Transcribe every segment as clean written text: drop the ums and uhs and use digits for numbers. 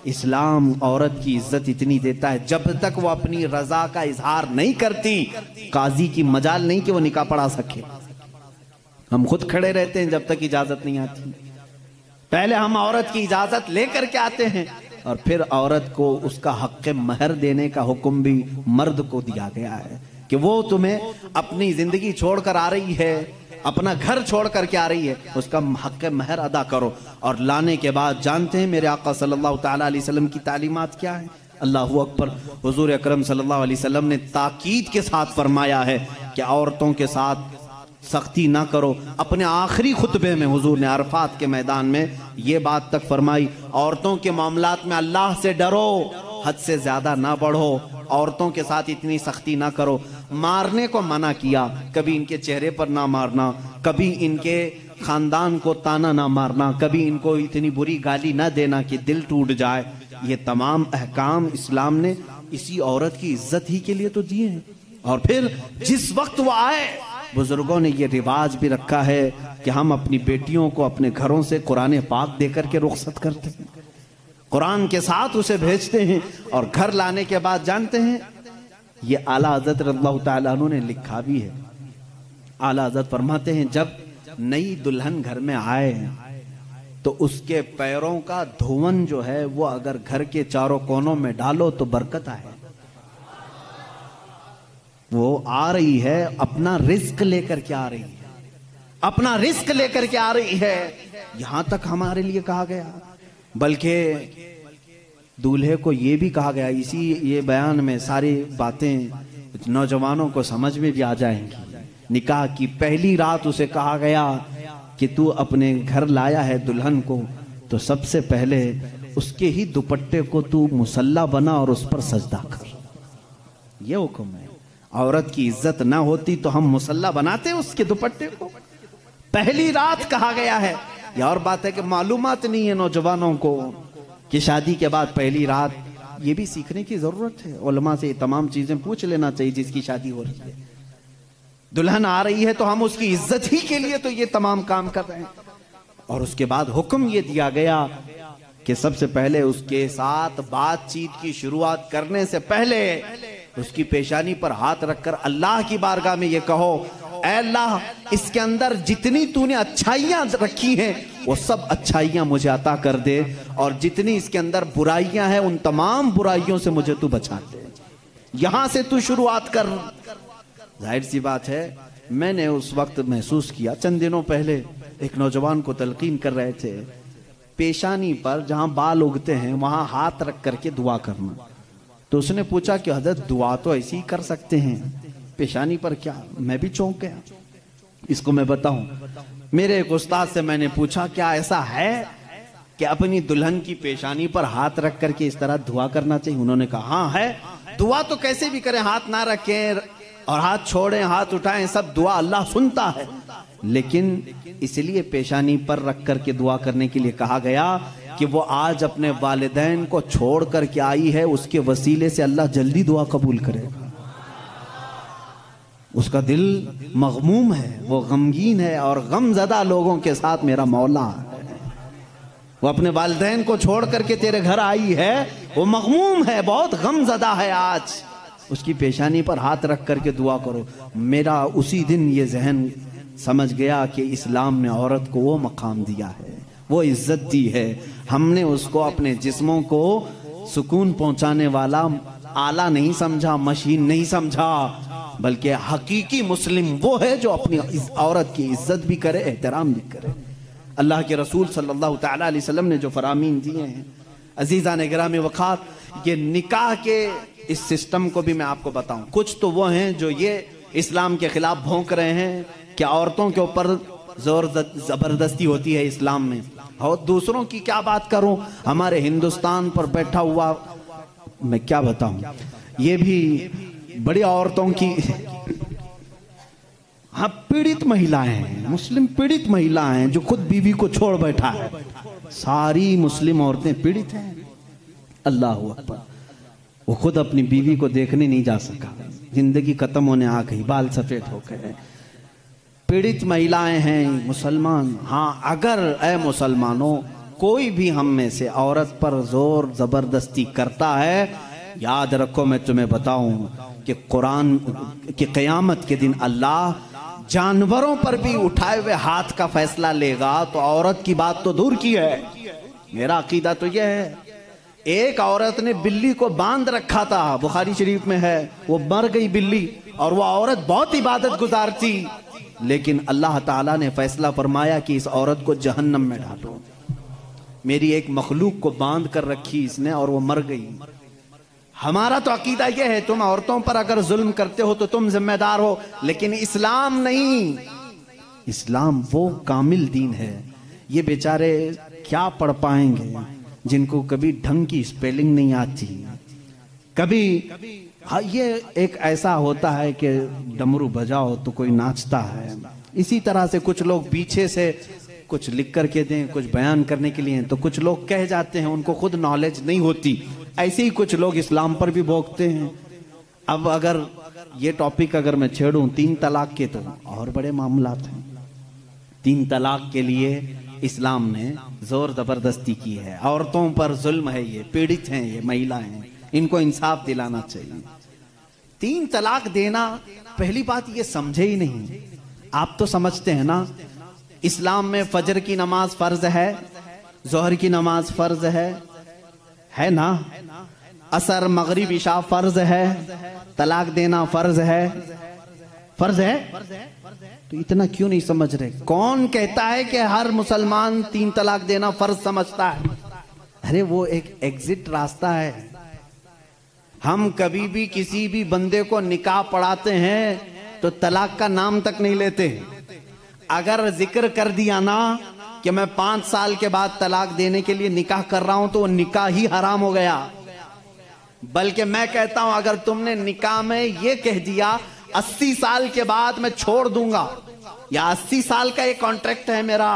इस्लाम औरत की इज्जत इतनी देता है, जब तक वो अपनी रजा का इजहार नहीं करती, काजी की मजाल नहीं कि वो निकाह पढ़ा सके। हम खुद खड़े रहते हैं जब तक इजाजत नहीं आती। पहले हम औरत की इजाजत लेकर के आते हैं और फिर औरत को उसका हक महर देने का हुक्म भी मर्द को दिया गया है कि वो तुम्हें अपनी जिंदगी छोड़कर आ रही है, अपना घर छोड़ करके आ रही है, उसका हक महर अदा करो। और लाने के बाद जानते हैं मेरे आका सल्लल्लाहु ताला अलैहि वसल्लम की तालीमात क्या है? अल्लाहु अकबर। हुजूर अकरम सल्लल्लाहु अलैहि वसल्लम ने ताकीद के साथ फरमाया है कि औरतों के साथ सख्ती ना करो। अपने आखिरी खुतबे में हुजूर ने अरफात के मैदान में ये बात तक फरमाई, औरतों के मामलात में अल्लाह से डरो, हद से ज्यादा ना बढ़ो, औरतों के साथ इतनी सख्ती ना करो। मारने को मना किया, कभी इनके चेहरे पर ना मारना, कभी इनके खानदान को ताना ना मारना, कभी इनको इतनी बुरी गाली ना देना कि दिल टूट जाए। ये तमाम अहकाम इस्लाम ने इसी औरत की इज्जत ही के लिए तो दिए हैं। और फिर जिस वक्त वो आए, बुजुर्गों ने ये रिवाज भी रखा है कि हम अपनी बेटियों को अपने घरों से कुरान पाक देकर के रुखसत करते हैं, कुरान के साथ उसे भेजते हैं। और घर लाने के बाद जानते हैं, ये आला हज़रत रज़ियल्लाहु ताला अन्हु ने लिखा भी है। आला हज़रत फरमाते हैं, जब नई दुल्हन घर में आए तो उसके पैरों का धोवन जो है वो अगर घर के चारों कोनों में डालो तो बरकत आए। वो आ रही है, अपना रिस्क लेकर के आ रही है, अपना रिस्क लेकर के आ रही है। यहां तक हमारे लिए कहा गया, बल्कि दूल्हे को ये भी कहा गया, इसी ये बयान में सारी बातें नौजवानों को समझ में भी आ जाएंगी। निकाह की पहली रात उसे कहा गया कि तू अपने घर लाया है दुल्हन को, तो सबसे पहले उसके ही दुपट्टे को तू मुसल्ला बना और उस पर सजदा कर। ये हुक्म है। औरत की इज्जत ना होती तो हम मुसल्ला बनाते उसके दुपट्टे को। पहली रात कहा गया है। यह और बात है कि मालूमात नहीं है नौजवानों को कि शादी के बाद पहली रात, ये भी सीखने की जरूरत है। उलमा से ये तमाम चीजें पूछ लेना चाहिए जिसकी शादी हो रही है। दुल्हन आ रही है तो हम उसकी इज्जत ही के लिए तो ये तमाम काम कर रहे हैं। और उसके बाद हुक्म ये दिया गया कि सबसे पहले उसके साथ बातचीत की शुरुआत करने से पहले उसकी पेशानी पर हाथ रखकर अल्लाह की बारगाह में ये कहो, ऐ अल्लाह, इसके अंदर जितनी तूने अच्छाइयां रखी हैं वो सब अच्छाइयां मुझे अता कर दे, और जितनी इसके अंदर बुराइयां हैं उन तमाम बुराइयों से मुझे तू बचा दे। यहां से तू शुरुआत कर। जाहिर सी बात है, मैंने उस वक्त महसूस किया, चंद दिनों पहले एक नौजवान को तलकीन कर रहे थे, पेशानी पर जहां बाल उगते हैं वहां हाथ रख करके दुआ करना। तो उसने पूछा कि हजरत दुआ तो ऐसे ही कर सकते हैं, पेशानी पर क्या? मैं भी चौंक गया। इसको मैं बताऊं, मेरे एक उस्ताद से मैंने पूछा क्या ऐसा है कि अपनी दुल्हन की पेशानी पर हाथ रख करके इस तरह दुआ करना चाहिए? उन्होंने कहा हाँ है। दुआ तो कैसे भी करें, हाथ ना रखें और हाथ छोड़ें, हाथ उठाएं, सब दुआ अल्लाह सुनता है। लेकिन इसलिए पेशानी पर रख करके दुआ करने के लिए कहा गया कि वो आज अपने वालिदैन को छोड़ करके आई है, उसके वसीले से अल्लाह जल्दी दुआ कबूल करेगा। उसका दिल मगमूम है, वो गमगीन है, और गमज़दा लोगों के साथ मेरा मौला है। वो अपने वालिदैन को छोड़ करके तेरे घर आई है, वो मगमूम है, बहुत गमज़दा है। आज उसकी पेशानी पर हाथ रख करके दुआ करो। मेरा उसी दिन ये जहन समझ गया कि इस्लाम ने औरत को वो मकाम दिया है, वो इज्जत दी है। हमने उसको अपने जिस्मों को सुकून पहुंचाने वाला आला नहीं समझा, मशीन नहीं समझा, बल्कि हकीकी मुस्लिम वो है जो अपनी औरत की इज्जत भी करे, एहतराम भी करे। अल्लाह के रसूल सल्लल्लाहु ताला अलैहि वसल्लम ने जो फरामीन दिए हैं, अजीज़ान गिरामी वक़ात, ये निकाह के इस सिस्टम को भी मैं आपको बताऊं। कुछ तो वो हैं जो ये इस्लाम के खिलाफ भौंक रहे हैं कि औरतों के ऊपर जोर जबरदस्ती होती है इस्लाम में, और दूसरों की क्या बात करूं, हमारे हिंदुस्तान पर बैठा हुआ मैं क्या बताऊं, ये भी बड़ी औरतों की, हाँ, पीड़ित महिलाएं हैं, मुस्लिम पीड़ित महिलाएं हैं जो खुद बीवी को छोड़ बैठा है। सारी मुस्लिम औरतें पीड़ित हैं। अल्लाह अकबर। वो खुद अपनी बीवी को देखने नहीं जा सका, जिंदगी खत्म होने आ गई, बाल सफेद हो गए। पीड़ित महिलाएं हैं मुसलमान। हाँ, अगर ऐ मुसलमानों कोई भी हम में से औरत पर जोर जबरदस्ती करता है, याद रखो मैं तुम्हें बताऊं कि कुरान की क़यामत के दिन अल्लाह जानवरों पर भी उठाए हुए हाथ का फैसला लेगा। तो औरत की बात तो दूर की है, मेरा अकीदा तो यह है, एक औरत ने बिल्ली को बांध रखा था, बुखारी शरीफ में है, वो मर गई बिल्ली और वो औरत बहुत इबादत गुजार थी, लेकिन अल्लाह ताला ने फैसला फरमाया कि इस औरत को जहन्नम में डालो। मेरी एक मखलूक को बांध कर रखी इसने और वो मर गई। हमारा तो अकीदा यह है, तुम औरतों पर अगर जुल्म करते हो तो तुम जिम्मेदार हो, लेकिन इस्लाम नहीं। इस्लाम वो कामिल दीन है। ये बेचारे क्या पढ़ पाएंगे जिनको कभी ढंग की स्पेलिंग नहीं आती, कभी हाँ, ये एक ऐसा होता है कि डमरू बजाओ तो कोई नाचता है। इसी तरह से कुछ लोग पीछे से कुछ लिख करके दें, कुछ बयान करने के लिए, तो कुछ लोग कह जाते हैं, उनको खुद नॉलेज नहीं होती। ऐसे ही कुछ लोग इस्लाम पर भी भोंकते हैं। अब अगर ये टॉपिक अगर मैं छेड़ूं 3 तलाक के, तो और बड़े मामलात हैं। 3 तलाक के लिए इस्लाम ने जोर जबरदस्ती की है। औरतों पर जुल्म है, ये पीड़ित हैं, ये महिलाएं हैं, इनको इंसाफ दिलाना चाहिए। 3 तलाक देना, पहली बात ये समझे ही नहीं। आप तो समझते हैं ना, इस्लाम में फजर की नमाज फर्ज है, जोहर की नमाज फर्ज है ना, असर मगरिब इशा फर्ज है, तलाक देना फर्ज है, फर्ज है। तो इतना क्यों नहीं समझ रहे? कौन कहता है कि हर मुसलमान 3 तलाक देना फर्ज समझता है? अरे वो एक एग्जिट रास्ता है। हम कभी भी किसी भी बंदे को निकाह पढ़ाते हैं तो तलाक का नाम तक नहीं लेते। अगर जिक्र कर दिया ना कि मैं 5 साल के बाद तलाक देने के लिए निकाह कर रहा हूं, तो वो निकाह ही हराम हो गया। बल्कि मैं कहता हूं, अगर तुमने निकाह में ये कह दिया 80 साल के बाद मैं छोड़ दूंगा, या 80 साल का ये कॉन्ट्रैक्ट है मेरा,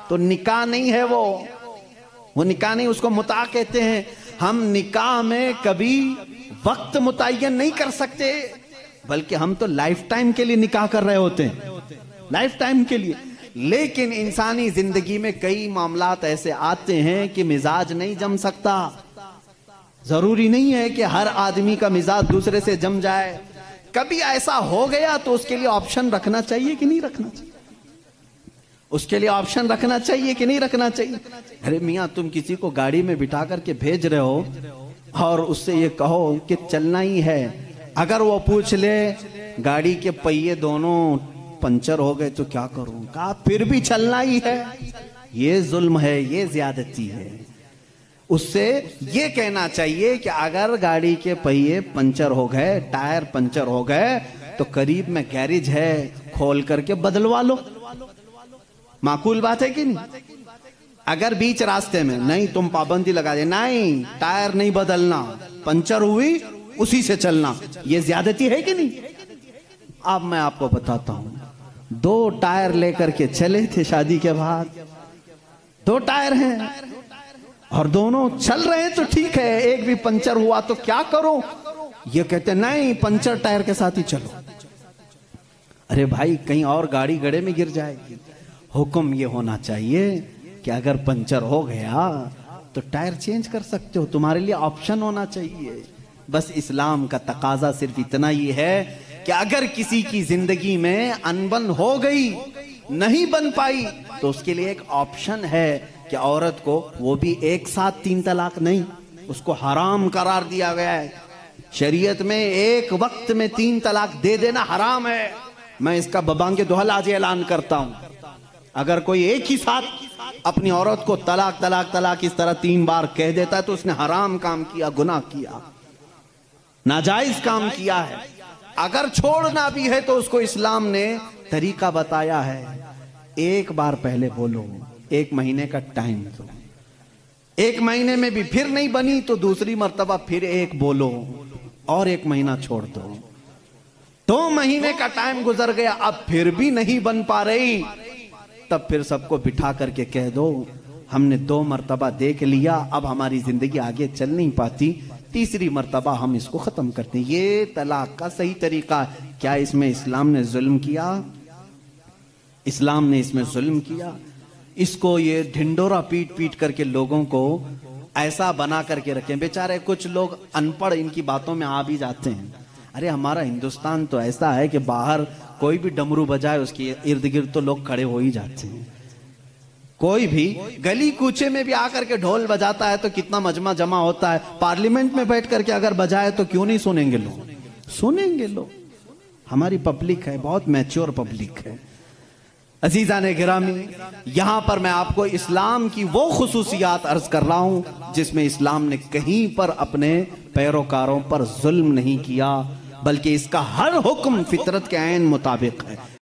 तो निकाह नहीं है वो निकाह नहीं, उसको मुता कहते हैं। हम निकाह में कभी वक्त मुतय्यन नहीं कर सकते, बल्कि हम तो लाइफ टाइम के लिए निकाह कर रहे होते हैं, लाइफ टाइम के लिए। लेकिन इंसानी जिंदगी में कई मामलात ऐसे आते हैं कि मिजाज नहीं जम सकता। जरूरी नहीं है कि हर आदमी का मिजाज दूसरे से जम जाए। कभी ऐसा हो गया तो उसके लिए ऑप्शन रखना चाहिए कि नहीं रखना चाहिए? उसके लिए ऑप्शन रखना चाहिए कि नहीं रखना चाहिए? अरे मियाँ, तुम किसी को गाड़ी में बिठा करके भेज रहे हो और उससे ये कहो कि चलना ही है, अगर वो पूछ ले गाड़ी के पहिए दोनों पंचर हो गए तो क्या करूं, कहा फिर भी चलना ही है, ये जुल्म है, ये ज्यादती है। उससे ये कहना चाहिए कि अगर गाड़ी के पहिए पंचर हो गए, टायर पंचर हो गए, तो करीब में गैरेज है, खोल करके बदलवा लो। माकूल बात है कि नहीं? अगर बीच रास्ते में नहीं, तुम पाबंदी लगा दे, नहीं टायर नहीं बदलना, पंचर हुई उसी से चलना, ये ज्यादती है कि नहीं? अब मैं आपको बताता हूं, 2 टायर लेकर के चले थे शादी के बाद, 2 टायर हैं और दोनों चल रहे हैं तो ठीक है, एक भी पंचर हुआ तो क्या करो? ये कहते नहीं, पंचर टायर के साथ ही चलो। अरे भाई, कहीं और गाड़ी गड्ढे में गिर जाएगी। हुक्म ये होना चाहिए कि अगर पंचर हो गया तो टायर चेंज कर सकते हो, तुम्हारे लिए ऑप्शन होना चाहिए। बस इस्लाम का तकाजा सिर्फ इतना ही है कि अगर किसी की जिंदगी में अनबन हो गई, नहीं बन पाई, तो उसके लिए एक ऑप्शन है कि औरत को, वो भी एक साथ 3 तलाक नहीं, उसको हराम करार दिया गया है। शरीयत में एक वक्त में 3 तलाक दे देना हराम है। मैं इसका बबांगे दोहल आज ऐलान करता हूं, अगर कोई एक ही साथ अपनी औरत को तलाक तलाक तलाक इस तरह 3 बार कह देता है तो उसने हराम काम किया, गुनाह किया, नाजायज काम किया है। अगर छोड़ना भी है तो उसको इस्लाम ने तरीका बताया है। एक बार पहले बोलो, 1 महीने का टाइम दो, 1 महीने में भी फिर नहीं बनी तो दूसरी मर्तबा फिर 1 बोलो और 1 महीना छोड़ दो। 2 महीने का टाइम गुजर गया, अब फिर भी नहीं बन पा रही, तब फिर सबको बिठा करके कह दो हमने 2 मर्तबा देख लिया, अब हमारी जिंदगी आगे चल नहीं पाती, तीसरी मर्तबा हम इसको खत्म करते हैं। ये तलाक का सही तरीका। क्या इसमें इस्लाम ने जुल्म किया? इस्लाम ने इसमें जुल्म किया? इसको ये ढिंडोरा पीट पीट करके लोगों को ऐसा बना करके रखें। बेचारे कुछ लोग अनपढ़ इनकी बातों में आ भी जाते हैं। अरे हमारा हिंदुस्तान तो ऐसा है कि बाहर कोई भी डमरू बजाए उसके इर्द गिर्द तो लोग खड़े हो ही जाते हैं। कोई भी गली कूचे में भी आकर के ढोल बजाता है तो कितना मजमा जमा होता है। पार्लियामेंट में बैठ करके अगर बजाए तो क्यों नहीं सुनेंगे लोग? सुनेंगे लोग। हमारी पब्लिक है, बहुत मैच्योर पब्लिक है। अजीजान गिरामी, यहां पर मैं आपको इस्लाम की वो खुसूसियात अर्ज कर रहा हूं जिसमें इस्लाम ने कहीं पर अपने पैरोकारों पर जुल्म नहीं किया, बल्कि इसका हर हुक्म फितरत के ऐन मुताबिक है।